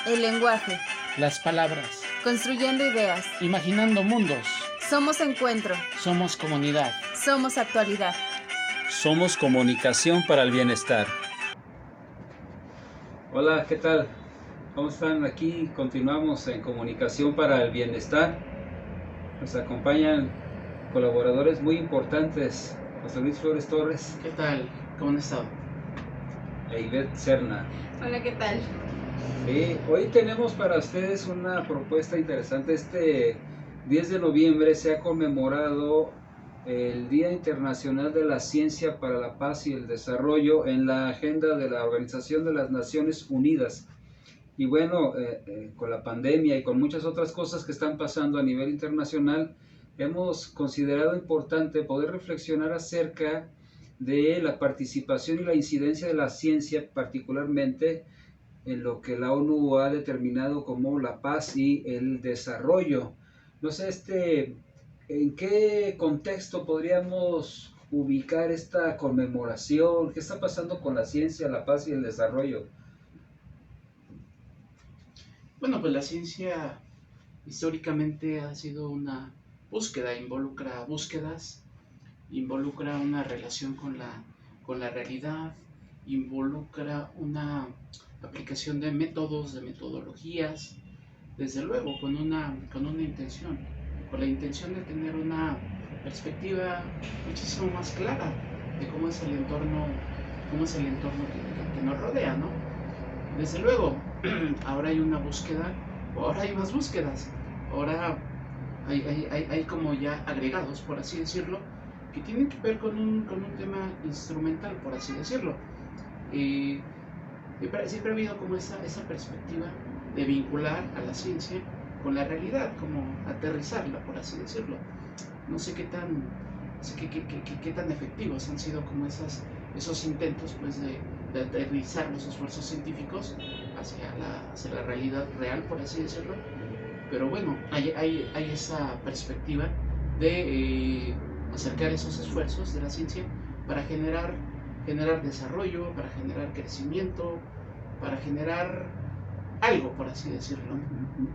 El lenguaje. Las palabras. Construyendo ideas. Imaginando mundos. Somos encuentro. Somos comunidad. Somos actualidad. Somos comunicación para el bienestar. Hola, ¿qué tal? ¿Cómo están? Aquí continuamos en Comunicación para el Bienestar. Nos acompañan colaboradores muy importantes, José Luis Flores Torres ¿Qué tal? ¿Cómo han estado? e Ivette Serna. Hola, ¿qué tal? Hoy tenemos para ustedes una propuesta interesante. Este 10 de noviembre se ha conmemorado el Día Internacional de la Ciencia para la Paz y el Desarrollo en la agenda de la Organización de las Naciones Unidas. Y bueno, con la pandemia y con muchas otras cosas que están pasando a nivel internacional, hemos considerado importante poder reflexionar acerca de la participación y la incidencia de la ciencia, particularmente en lo que la ONU ha determinado como la paz y el desarrollo. No sé, ¿en qué contexto podríamos ubicar esta conmemoración? ¿Qué está pasando con la ciencia, la paz y el desarrollo? Bueno, pues la ciencia históricamente ha sido una búsqueda, involucra búsquedas, involucra una relación con la realidad, involucra una aplicación de métodos, de metodologías, desde luego con una intención, con la intención de tener una perspectiva muchísimo más clara de cómo es el entorno que nos rodea, ¿no? Desde luego, ahora hay una búsqueda, o ahora hay más búsquedas, ahora hay como ya agregados, por así decirlo, que tienen que ver con un tema instrumental, por así decirlo. Y siempre ha habido como esa perspectiva de vincular a la ciencia con la realidad, como aterrizarla, por así decirlo. No sé qué tan efectivos han sido como esos intentos pues, de aterrizar los esfuerzos científicos hacia la realidad real, por así decirlo. Pero bueno, hay esa perspectiva de acercar esos esfuerzos de la ciencia para generar desarrollo, para generar crecimiento, para generar algo, por así decirlo.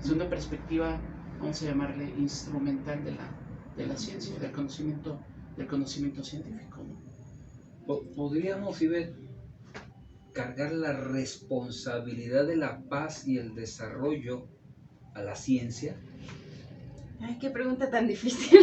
Es una perspectiva, vamos a llamarle, instrumental de la ciencia, del conocimiento científico, ¿no? ¿Podríamos, Ivette, cargar la responsabilidad de la paz y el desarrollo a la ciencia? Ay, qué pregunta tan difícil.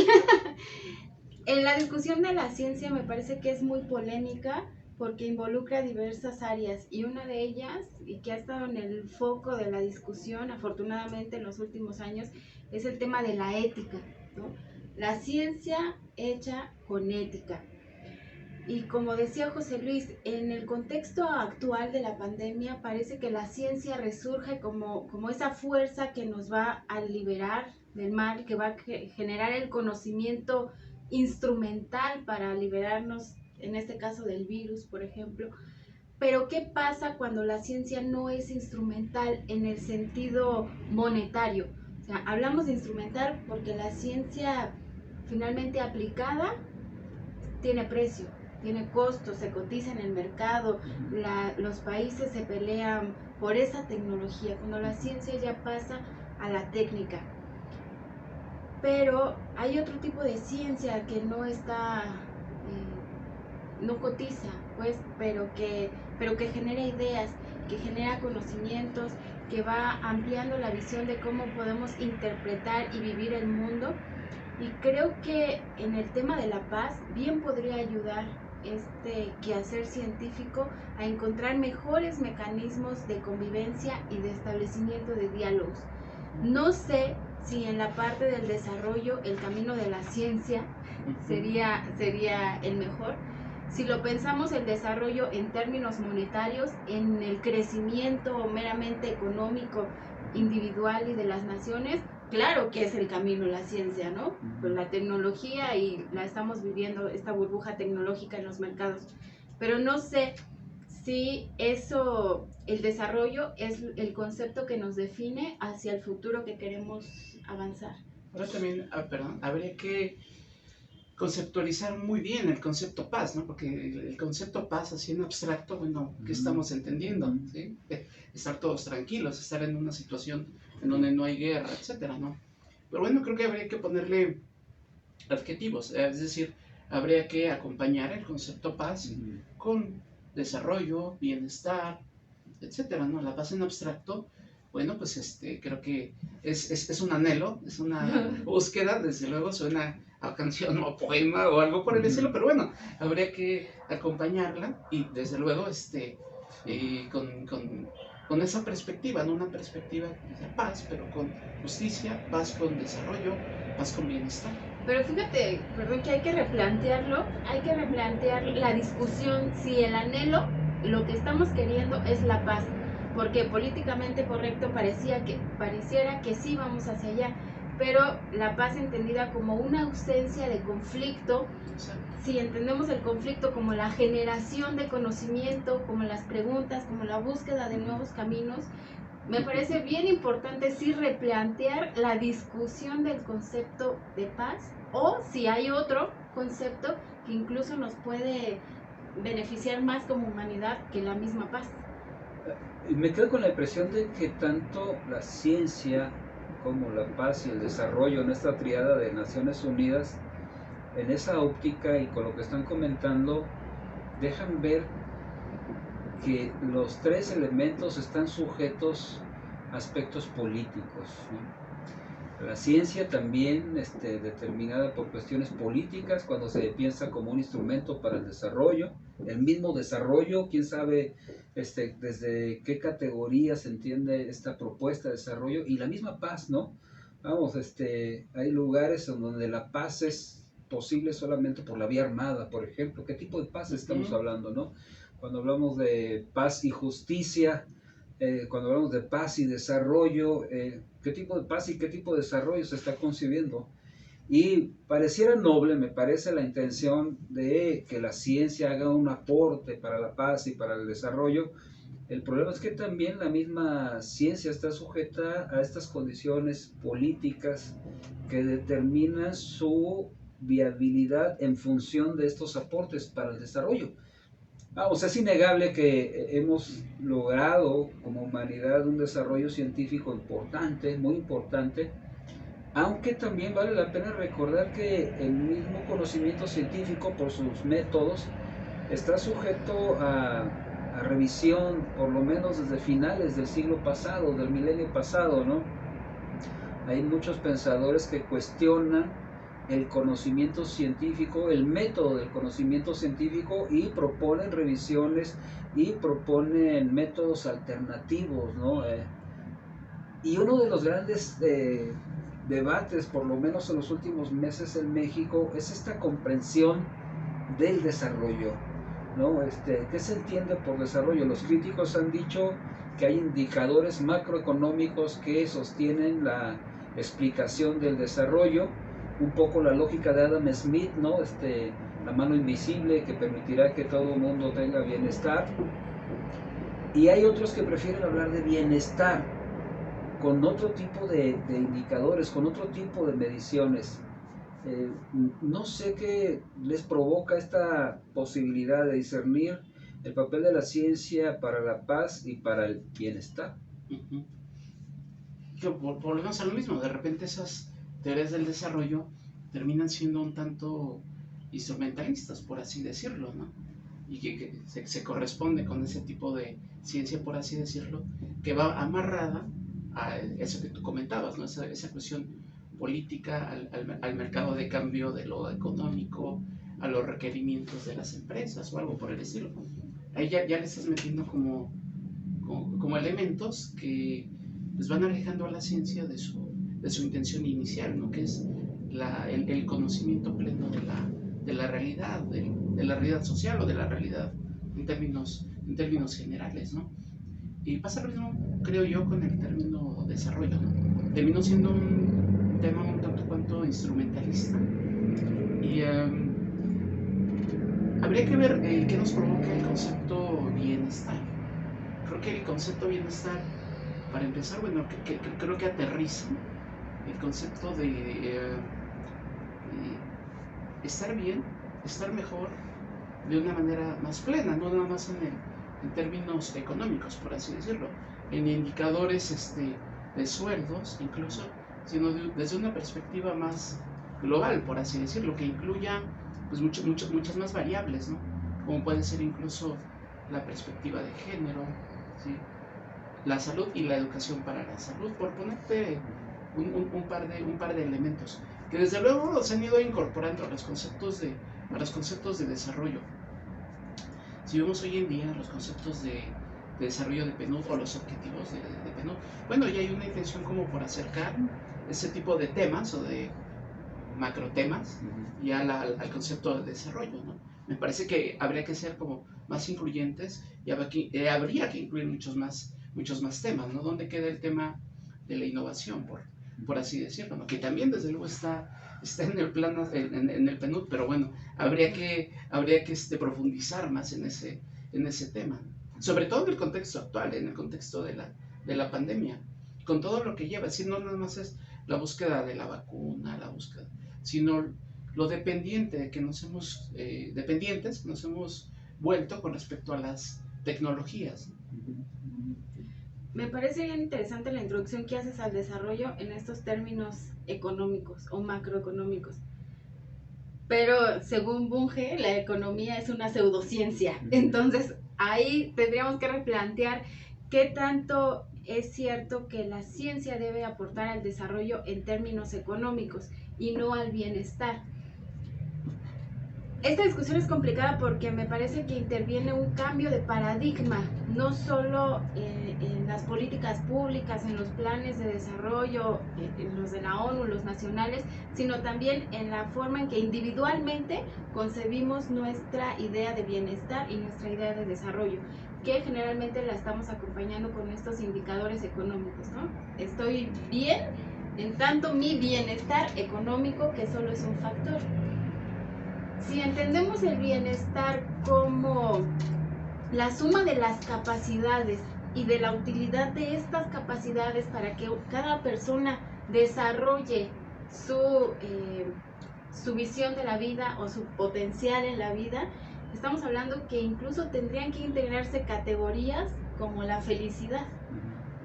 En la discusión de la ciencia me parece que es muy polémica porque involucra diversas áreas y una de ellas, y que ha estado en el foco de la discusión afortunadamente en los últimos años, es el tema de la ética, ¿no? La ciencia hecha con ética. Y como decía José Luis, en el contexto actual de la pandemia parece que la ciencia resurge como esa fuerza que nos va a liberar del mal, que va a generar el conocimiento instrumental para liberarnos, en este caso del virus, por ejemplo. Pero ¿qué pasa cuando la ciencia no es instrumental en el sentido monetario? O sea, hablamos de instrumental porque la ciencia finalmente aplicada tiene precio, tiene costo, se cotiza en el mercado, los países se pelean por esa tecnología, cuando la ciencia ya pasa a la técnica. Pero hay otro tipo de ciencia que no está, no cotiza, pues, pero que genera ideas, que genera conocimientos, que va ampliando la visión de cómo podemos interpretar y vivir el mundo. Y creo que en el tema de la paz bien podría ayudar este quehacer científico a encontrar mejores mecanismos de convivencia y de establecimiento de diálogos. No sé si en la parte del desarrollo el camino de la ciencia sería el mejor. Si lo pensamos el desarrollo en términos monetarios, en el crecimiento meramente económico, individual y de las naciones, claro que es el camino la ciencia, ¿no? Pues la tecnología, y la estamos viviendo, esta burbuja tecnológica en los mercados. Pero no sé si eso, el desarrollo, es el concepto que nos define hacia el futuro que queremos avanzar. Ahora también, habría que conceptualizar muy bien el concepto paz, ¿no? Porque el concepto paz, así en abstracto, bueno, ¿qué estamos entendiendo? ¿Sí? estar todos tranquilos, estar en una situación en donde no hay guerra, etcétera, ¿no? Pero bueno, creo que habría que ponerle adjetivos, es decir, habría que acompañar el concepto paz con desarrollo, bienestar, etcétera, ¿no? La paz en abstracto, bueno, pues creo que es un anhelo, es una búsqueda, desde luego suena a canción o poema o algo por el estilo, pero bueno, habría que acompañarla y desde luego con esa perspectiva, no una perspectiva de paz, pero con justicia, paz con desarrollo, paz con bienestar. Pero fíjate, perdón, que hay que replantear la discusión si el anhelo, lo que estamos queriendo es la paz, porque políticamente correcto pareciera que sí vamos hacia allá, pero la paz entendida como una ausencia de conflicto, si entendemos el conflicto como la generación de conocimiento, como las preguntas, como la búsqueda de nuevos caminos, me parece bien importante sí replantear la discusión del concepto de paz, o si hay otro concepto que incluso nos puede beneficiar más como humanidad que la misma paz. Me quedo con la impresión de que tanto la ciencia como la paz y el desarrollo en esta triada de Naciones Unidas, en esa óptica y con lo que están comentando, dejan ver que los tres elementos están sujetos a aspectos políticos, ¿no? La ciencia también determinada por cuestiones políticas, cuando se piensa como un instrumento para el desarrollo, el mismo desarrollo, quién sabe desde qué categoría se entiende esta propuesta de desarrollo, y la misma paz, ¿no? Vamos, hay lugares en donde la paz es posible solamente por la vía armada, por ejemplo. ¿Qué tipo de paz estamos hablando, no? Cuando hablamos de paz y justicia, cuando hablamos de paz y desarrollo, ¿qué tipo de paz y qué tipo de desarrollo se está concibiendo? Y pareciera noble, me parece, la intención de que la ciencia haga un aporte para la paz y para el desarrollo. El problema es que también la misma ciencia está sujeta a estas condiciones políticas que determinan su viabilidad en función de estos aportes para el desarrollo. Vamos, es innegable que hemos logrado como humanidad un desarrollo científico importante, muy importante, aunque también vale la pena recordar que el mismo conocimiento científico, por sus métodos, está sujeto a revisión, por lo menos desde finales del siglo pasado, del milenio pasado, ¿no? Hay muchos pensadores que cuestionan el conocimiento científico, el método del conocimiento científico, y proponen revisiones y proponen métodos alternativos, ¿no? Y uno de los grandes debates, por lo menos en los últimos meses en México, es esta comprensión del desarrollo, ¿no? ¿Qué se entiende por desarrollo? Los críticos han dicho que hay indicadores macroeconómicos que sostienen la explicación del desarrollo, un poco la lógica de Adam Smith, ¿no? La mano invisible que permitirá que todo el mundo tenga bienestar. Y hay otros que prefieren hablar de bienestar con otro tipo de indicadores, con otro tipo de mediciones. No sé qué les provoca esta posibilidad de discernir el papel de la ciencia para la paz y para el bienestar. Volvemos a lo mismo, de repente esas teorías del desarrollo terminan siendo un tanto instrumentalistas, por así decirlo, ¿no? Y que se corresponde con ese tipo de ciencia, por así decirlo, que va amarrada a eso que tú comentabas, ¿no? Esa cuestión política, al mercado de cambio de lo económico, a los requerimientos de las empresas o algo por el estilo. Ahí ya le estás metiendo como elementos que pues van alejando a la ciencia de su intención inicial, ¿no? Que es el conocimiento pleno de la realidad, de la realidad social o de la realidad en términos generales, ¿no? Y pasa lo mismo, creo yo, con el término desarrollo, ¿no? Terminó siendo un tema un tanto cuanto instrumentalista. Y habría que ver qué nos provoca el concepto bienestar. Creo que el concepto bienestar, para empezar, bueno, creo que aterriza el concepto de estar bien, estar mejor de una manera más plena, no nada más términos económicos, por así decirlo, en indicadores de sueldos incluso, sino desde una perspectiva más global, por así decirlo, que incluya pues muchas más variables, ¿no? Como puede ser incluso la perspectiva de género, ¿sí? La salud y la educación para la salud, por ponerte un par de elementos que desde luego se han ido incorporando a los conceptos de desarrollo. Si vemos hoy en día los conceptos de desarrollo de PNUD o los objetivos de PNUD, bueno, ya hay una intención como por acercar ese tipo de temas o de macro temas ya al concepto de desarrollo, ¿no? Me parece que habría que ser como más incluyentes y habría que incluir muchos más temas, ¿no? ¿Dónde queda el tema de la innovación, por así decirlo, ¿no? Que también desde luego está en el plano, en el PNUD, pero bueno, habría que profundizar más en ese tema, sobre todo en el contexto actual, en el contexto de la pandemia, con todo lo que lleva, si no nada más es la búsqueda de la vacuna, sino lo dependientes que nos hemos vuelto con respecto a las tecnologías. Me parece bien interesante la introducción que haces al desarrollo en estos términos económicos o macroeconómicos. Pero según Bunge, la economía es una pseudociencia. Entonces, ahí tendríamos que replantear qué tanto es cierto que la ciencia debe aportar al desarrollo en términos económicos y no al bienestar. Esta discusión es complicada porque me parece que interviene un cambio de paradigma, no solo en las políticas públicas, en los planes de desarrollo, en los de la ONU, los nacionales, sino también en la forma en que individualmente concebimos nuestra idea de bienestar y nuestra idea de desarrollo, que generalmente la estamos acompañando con estos indicadores económicos, ¿no? Estoy bien, en tanto mi bienestar económico, que solo es un factor. Si entendemos el bienestar como la suma de las capacidades y de la utilidad de estas capacidades para que cada persona desarrolle su visión de la vida o su potencial en la vida, estamos hablando que incluso tendrían que integrarse categorías como la felicidad,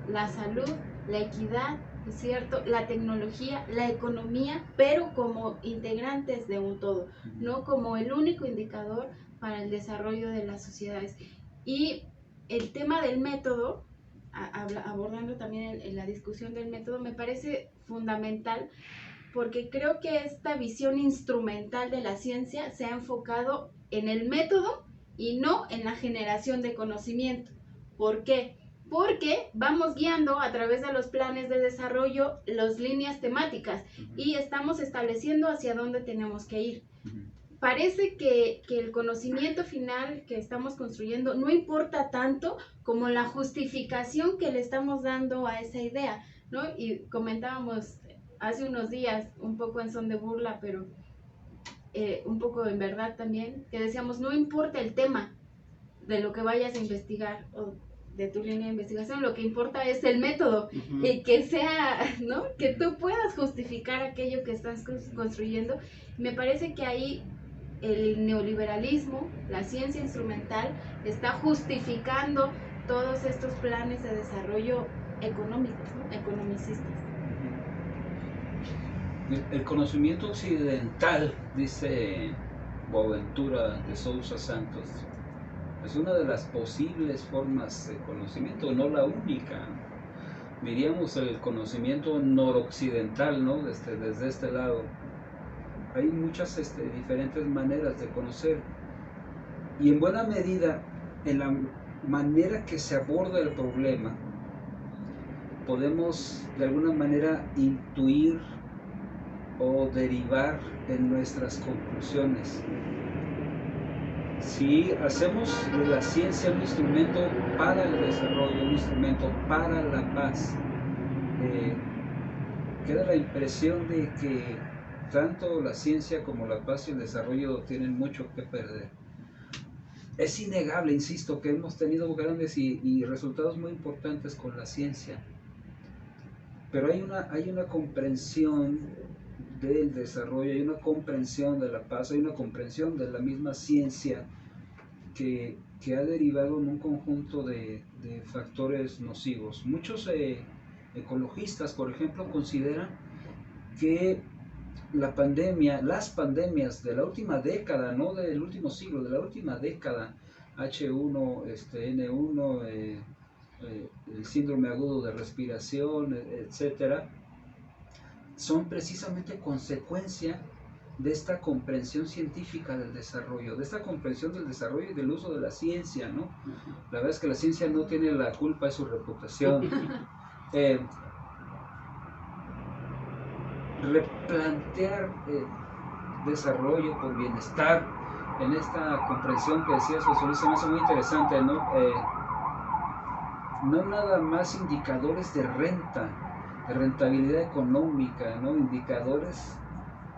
la salud, la equidad, ¿es cierto?, la tecnología, la economía, pero como integrantes de un todo, no como el único indicador para el desarrollo de las sociedades. Y el tema del método, abordando también en la discusión del método, me parece fundamental porque creo que esta visión instrumental de la ciencia se ha enfocado en el método y no en la generación de conocimiento. ¿Por qué? Porque vamos guiando a través de los planes de desarrollo las líneas temáticas y estamos estableciendo hacia dónde tenemos que ir. Parece que el conocimiento final que estamos construyendo no importa tanto como la justificación que le estamos dando a esa idea, ¿no? Y comentábamos hace unos días, un poco en son de burla, pero un poco en verdad también, que decíamos, no importa el tema de lo que vayas a investigar o de tu línea de investigación, lo que importa es el método, y que sea, ¿no?, que tú puedas justificar aquello que estás construyendo. Me parece que ahí el neoliberalismo, la ciencia instrumental, está justificando todos estos planes de desarrollo económicos, ¿no?, economicistas. El conocimiento occidental, dice Boaventura de Sousa Santos, es una de las posibles formas de conocimiento, no la única. Diríamos el conocimiento noroccidental, ¿no?, desde este lado. Hay muchas diferentes maneras de conocer, y en buena medida en la manera que se aborda el problema podemos de alguna manera intuir o derivar en nuestras conclusiones. Si hacemos de la ciencia un instrumento para el desarrollo, un instrumento para la paz, queda la impresión de que tanto la ciencia como la paz y el desarrollo tienen mucho que perder. Es innegable, insisto, que hemos tenido grandes y resultados muy importantes con la ciencia, pero hay una comprensión del desarrollo, hay una comprensión de la paz, hay una comprensión de la misma ciencia que que ha derivado en un conjunto de factores nocivos. Muchos ecologistas, por ejemplo, consideran que las pandemias de la última década, no del último siglo, de la última década, H1, N1, el síndrome agudo de respiración, etcétera, son precisamente consecuencia de esta comprensión científica del desarrollo, de esta comprensión del desarrollo y del uso de la ciencia, ¿no? La verdad es que la ciencia no tiene la culpa de su reputación. Replantear desarrollo por bienestar en esta comprensión que decía José Luis, se me hace muy interesante, ¿no? No nada más indicadores de renta, de rentabilidad económica, ¿no? Indicadores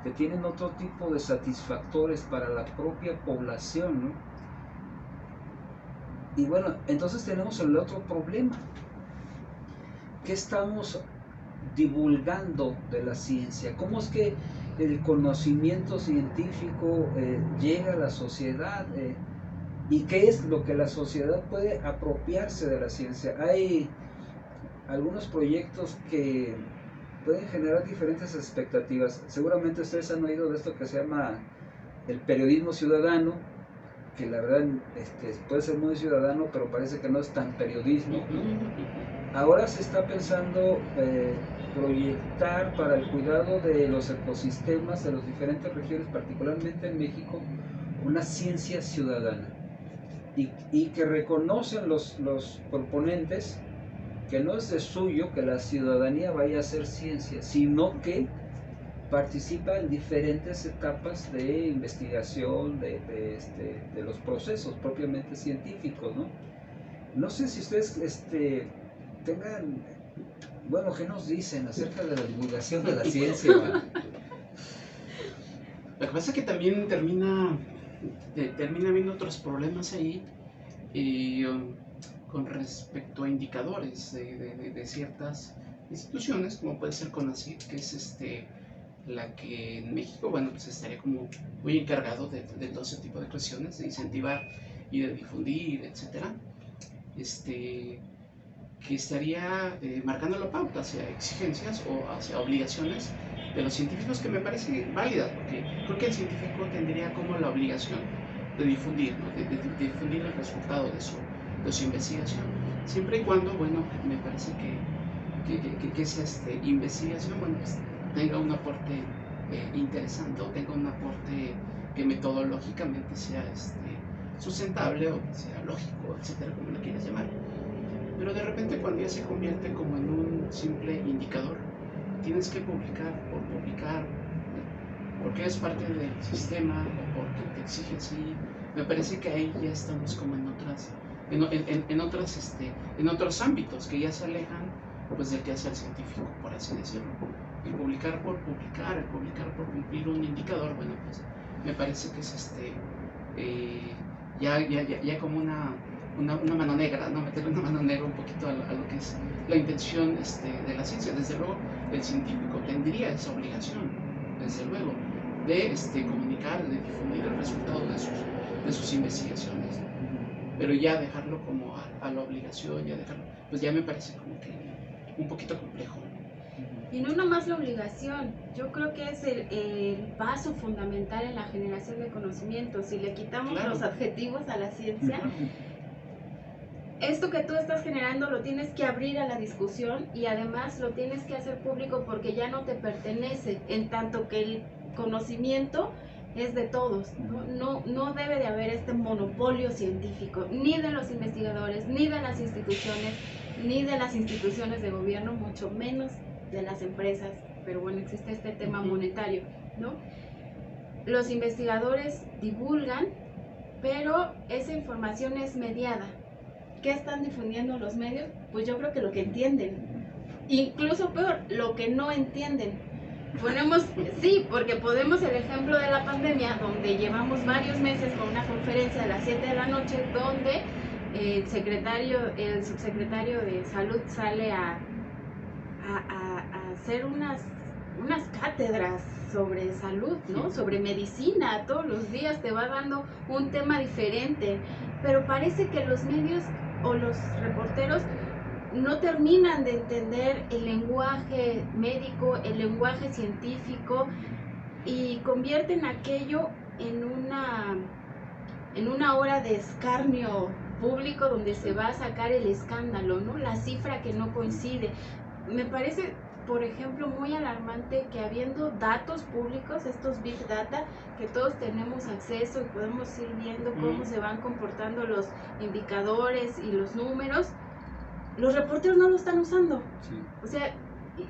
que tienen otro tipo de satisfactores para la propia población, ¿no? Y bueno, entonces tenemos el otro problema. ¿Qué estamos divulgando de la ciencia? ¿Cómo es que el conocimiento científico llega a la sociedad? ¿Y qué es lo que la sociedad puede apropiarse de la ciencia? Hay algunos proyectos que pueden generar diferentes expectativas. Seguramente ustedes han oído de esto que se llama el periodismo ciudadano, que la verdad puede ser muy ciudadano, pero parece que no es tan periodismo, ¿no? Ahora se está pensando proyectar para el cuidado de los ecosistemas de las diferentes regiones, particularmente en México, una ciencia ciudadana, y que reconocen los proponentes que no es de suyo que la ciudadanía vaya a hacer ciencia, sino que participa en diferentes etapas de investigación de los procesos propiamente científicos, ¿no? No sé si ustedes tengan, bueno, ¿qué nos dicen acerca de la divulgación de la ciencia? Lo que pasa es que también termina habiendo otros problemas ahí con respecto a indicadores de ciertas instituciones, como puede ser CONACYT, que es la que en México, bueno, pues estaría como muy encargado de todo ese tipo de cuestiones, de incentivar y de difundir, etcétera, que estaría marcando la pauta hacia exigencias o hacia obligaciones de los científicos, que me parece válida, porque creo que el científico tendría como la obligación de difundir, ¿no? de difundir el resultado de su investigación, siempre y cuando, bueno, me parece que esa investigación, bueno, pues, tenga un aporte interesante, o tenga un aporte que metodológicamente sea sustentable, o que sea lógico, etcétera, como lo quieras llamar. Pero de repente, cuando ya se convierte como en un simple indicador, tienes que publicar por publicar, porque eres parte del sistema o porque te exige así. Me parece que ahí ya estamos como en otros ámbitos que ya se alejan, pues, del quehacer científico, por así decirlo. El publicar por publicar, el publicar por cumplir un indicador, bueno, pues me parece que es ya como una mano negra, ¿no? Meterle una mano negra un poquito a lo que es la intención de la ciencia. Desde luego, el científico tendría esa obligación, desde luego, de comunicar, de difundir el resultado de sus investigaciones, pero ya dejarlo como a la obligación, ya dejarlo, pues ya me parece como que un poquito complejo. Y no nomás la obligación, yo creo que es el paso fundamental en la generación de conocimiento. Si le quitamos los adjetivos a la ciencia, esto que tú estás generando lo tienes que abrir a la discusión, y además lo tienes que hacer público, porque ya no te pertenece, en tanto que el conocimiento es de todos, ¿no? No debe de haber este monopolio científico, ni de los investigadores, ni de las instituciones, ni de las instituciones de gobierno, mucho menos de las empresas. Pero bueno, existe este tema monetario, ¿no? Los investigadores divulgan, pero esa información es mediada. ¿Qué están difundiendo los medios? Pues yo creo que lo que entienden, incluso peor, lo que no entienden. Sí, porque ponemos el ejemplo de la pandemia, donde llevamos varios meses con una conferencia a las 7 de la noche, donde el subsecretario de Salud sale a hacer unas cátedras sobre salud, ¿no? Sobre medicina, todos los días te va dando un tema diferente, pero parece que los medios o los reporteros no terminan de entender el lenguaje médico, el lenguaje científico, y convierten aquello en una hora de escarnio público donde se va a sacar el escándalo, ¿no? La cifra que no coincide. Me parece, por ejemplo, muy alarmante que habiendo datos públicos, estos Big Data, que todos tenemos acceso y podemos ir viendo cómo se van comportando los indicadores y los números, los reporteros no lo están usando. Sí. O sea,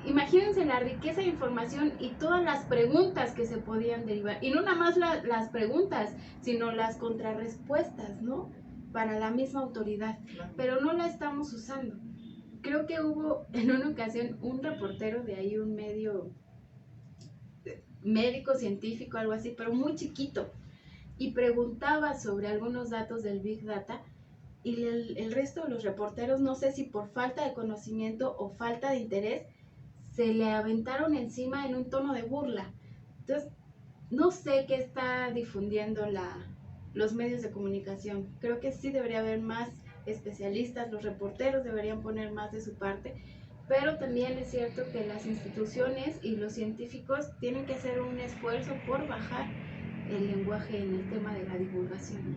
imagínense la riqueza de información y todas las preguntas que se podían derivar. Y no nada más las preguntas, sino las contrarrespuestas, ¿no? Para la misma autoridad. Claro. Pero no la estamos usando. Creo que hubo en una ocasión un reportero de ahí, un medio médico, científico, algo así, pero muy chiquito, y preguntaba sobre algunos datos del Big Data, y el resto de los reporteros, no sé si por falta de conocimiento o falta de interés, se le aventaron encima en un tono de burla. Entonces, no sé qué está difundiendo los medios de comunicación. Creo que sí debería haber más especialistas, los reporteros deberían poner más de su parte, pero también es cierto que las instituciones y los científicos tienen que hacer un esfuerzo por bajar el lenguaje en el tema de la divulgación.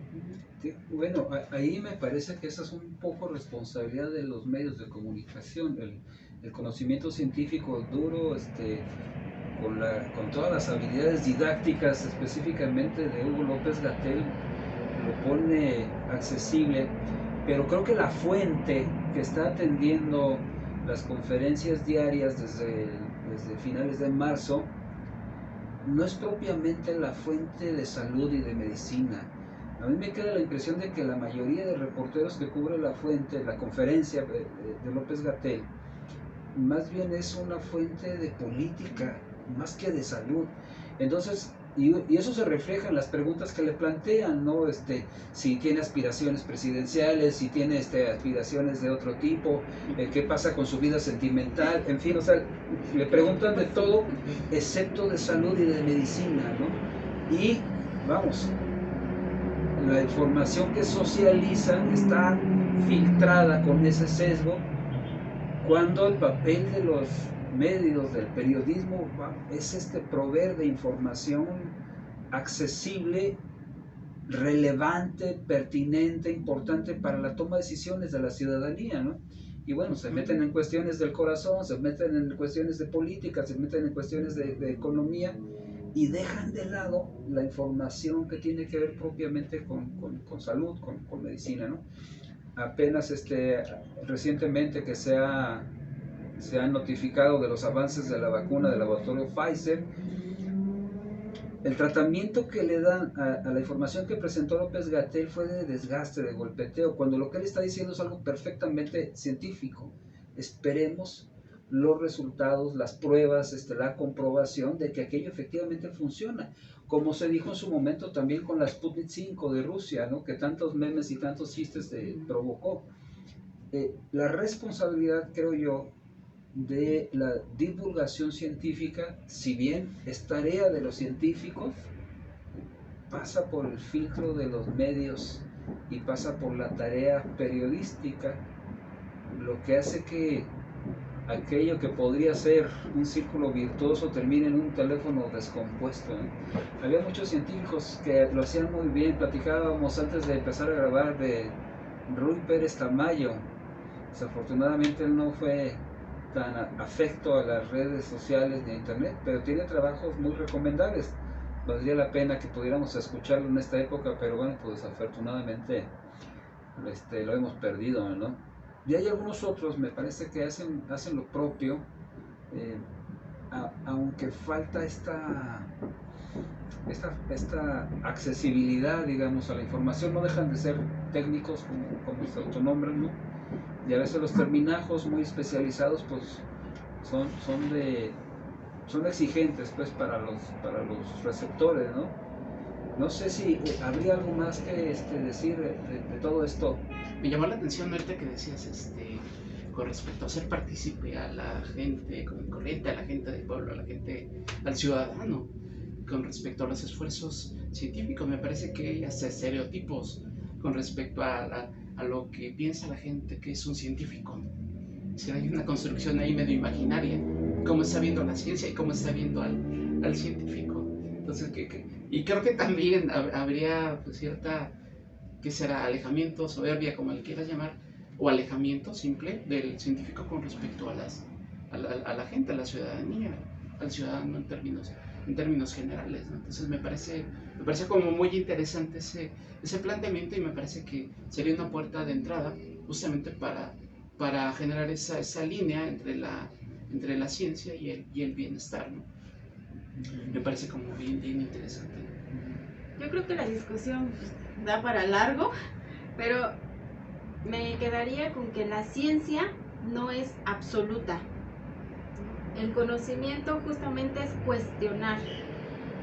Sí, bueno, ahí me parece que esa es un poco responsabilidad de los medios de comunicación, el conocimiento científico duro, con todas las habilidades didácticas específicamente de Hugo López-Gatell, lo pone accesible, pero creo que la fuente que está atendiendo las conferencias diarias desde finales de marzo no es propiamente la fuente de salud y de medicina. A mí me queda la impresión de que la mayoría de reporteros que cubre la fuente, la conferencia de López-Gatell, más bien es una fuente de política, más que de salud. Entonces, y eso se refleja en las preguntas que le plantean, ¿no? Si tiene aspiraciones presidenciales, si tiene aspiraciones de otro tipo, qué pasa con su vida sentimental, en fin, o sea, le preguntan de todo, excepto de salud y de medicina, ¿no? Y, vamos, la información que socializan está filtrada con ese sesgo, cuando el papel de los medios, del periodismo, es proveer de información accesible, relevante, pertinente, importante para la toma de decisiones de la ciudadanía, ¿no? Y bueno, se meten en cuestiones del corazón, se meten en cuestiones de política, se meten en cuestiones de economía, y dejan de lado la información que tiene que ver propiamente con salud, con medicina, ¿no? Apenas recientemente que se han notificado de los avances de la vacuna del laboratorio Pfizer, el tratamiento que le dan a la información que presentó López-Gatell fue de desgaste, de golpeteo, cuando lo que él está diciendo es algo perfectamente científico. Esperemos los resultados, las pruebas, la comprobación de que aquello efectivamente funciona, como se dijo en su momento también con la Sputnik 5 de Rusia, ¿no? Que tantos memes y tantos chistes provocó. La responsabilidad, creo yo, de la divulgación científica, si bien es tarea de los científicos, pasa por el filtro de los medios y pasa por la tarea periodística, lo que hace que aquello que podría ser un círculo virtuoso termina en un teléfono descompuesto, ¿eh? Había muchos científicos que lo hacían muy bien. Platicábamos antes de empezar a grabar de Rui Pérez Tamayo. Desafortunadamente él no fue tan afecto a las redes sociales ni a internet, pero tiene trabajos muy recomendables. Valdría la pena que pudiéramos escucharlo en esta época, pero bueno, pues desafortunadamente lo hemos perdido, ¿no? Y hay algunos otros, me parece que hacen lo propio, aunque falta esta accesibilidad, digamos, a la información. No dejan de ser técnicos, como se autonombran, ¿no? Y a veces los terminajos muy especializados pues son exigentes pues para los receptores, ¿no? No sé si habría algo más que decir de todo esto. Me llamó la atención ahorita que decías con respecto a hacer partícipe a la gente común y corriente, a la gente del pueblo, a la gente, al ciudadano, con respecto a los esfuerzos científicos. Me parece que hay hasta estereotipos con respecto a lo que piensa la gente que es un científico, ¿no? Si hay una construcción ahí medio imaginaria, cómo está viendo la ciencia y cómo está viendo al científico. Entonces, y creo que también habría pues, cierta, ¿qué será? Alejamiento, soberbia, como le quieras llamar, o alejamiento simple del científico con respecto a la gente, a la ciudadanía, al ciudadano en términos generales, ¿no? Entonces me parece como muy interesante ese planteamiento, y me parece que sería una puerta de entrada justamente para generar esa línea entre la ciencia y el bienestar, ¿no? Me parece como bien interesante. Yo creo que la discusión da para largo, pero me quedaría con que la ciencia no es absoluta. El conocimiento justamente es cuestionar.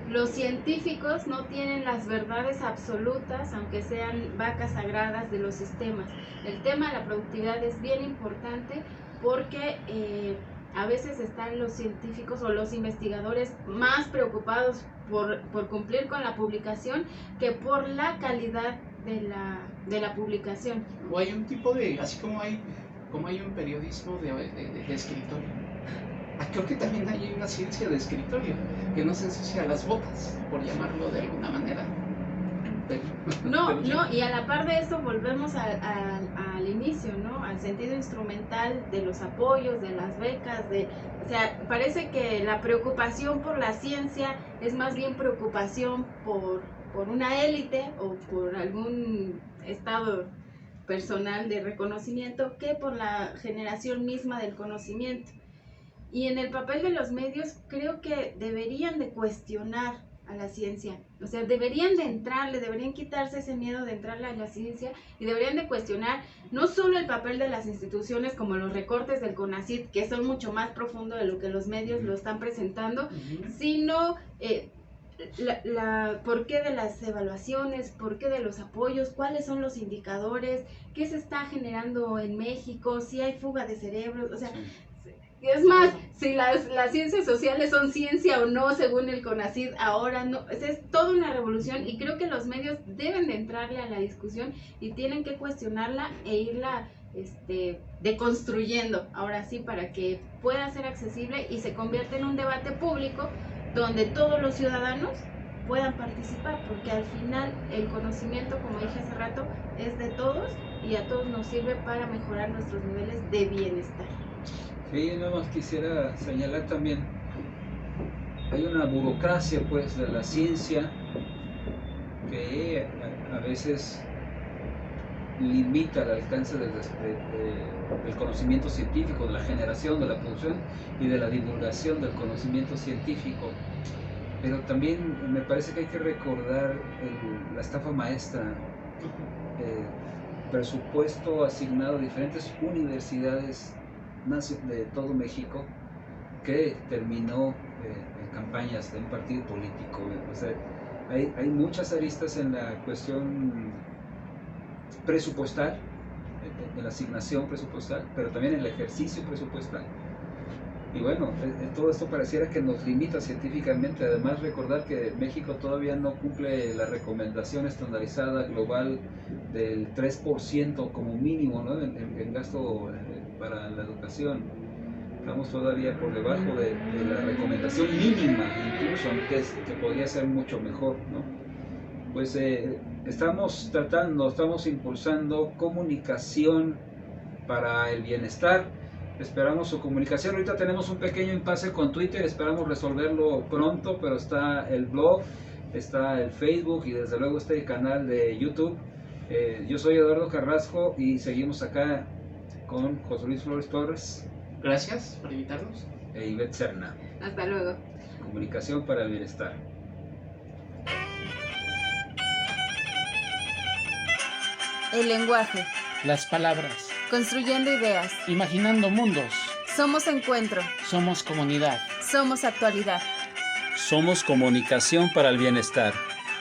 Los científicos no tienen las verdades absolutas, aunque sean vacas sagradas de los sistemas. El tema de la productividad es bien importante porque a veces están los científicos o los investigadores más preocupados por cumplir con la publicación que por la calidad de la publicación. O hay un tipo de, así como hay un periodismo de escritorio, creo que también hay una ciencia de escritorio que no se ensucia las botas, por llamarlo de alguna manera. No, y a la par de eso volvemos al inicio, ¿no? Al sentido instrumental de los apoyos, de las becas, o sea, parece que la preocupación por la ciencia es más bien preocupación por una élite o por algún estado personal de reconocimiento que por la generación misma del conocimiento. Y en el papel de los medios creo que deberían de cuestionar a la ciencia, o sea, deberían quitarse ese miedo de entrarle a la ciencia y deberían de cuestionar no solo el papel de las instituciones como los recortes del CONACYT, que son mucho más profundo de lo que los medios lo están presentando, sino por qué de las evaluaciones, por qué de los apoyos, cuáles son los indicadores, qué se está generando en México, si hay fuga de cerebros, o sea, es más, si las ciencias sociales son ciencia o no según el CONACYT, ahora no, es toda una revolución y creo que los medios deben de entrarle a la discusión y tienen que cuestionarla e irla deconstruyendo, ahora sí, para que pueda ser accesible y se convierta en un debate público donde todos los ciudadanos puedan participar, porque al final el conocimiento, como dije hace rato, es de todos y a todos nos sirve para mejorar nuestros niveles de bienestar. Sí, nada más quisiera señalar también, hay una burocracia pues de la ciencia que a veces limita el alcance del conocimiento científico, de la generación, de la producción y de la divulgación del conocimiento científico. Pero también me parece que hay que recordar la estafa maestra, presupuesto asignado a diferentes universidades de todo México que terminó en campañas de un partido político. O sea, hay muchas aristas en la cuestión presupuestal, en la asignación presupuestal, pero también en el ejercicio presupuestal. Y bueno, todo esto pareciera que nos limita científicamente. Además, recordar que México todavía no cumple la recomendación estandarizada global del 3% como mínimo, ¿no? en gasto para la educación. Estamos todavía por debajo de la recomendación mínima, incluso, que podría ser mucho mejor, ¿no? Pues estamos impulsando comunicación para el bienestar. Esperamos su comunicación. Ahorita tenemos un pequeño impasse con Twitter, esperamos resolverlo pronto, pero está el blog, está el Facebook y desde luego está el canal de YouTube. Yo soy Eduardo Carrasco y seguimos acá con José Luis Flores Torres. Gracias por invitarnos. E Ivette Serna. Hasta luego. Comunicación para el bienestar. El lenguaje. Las palabras. Construyendo ideas. Imaginando mundos. Somos encuentro. Somos comunidad. Somos actualidad. Somos comunicación para el bienestar.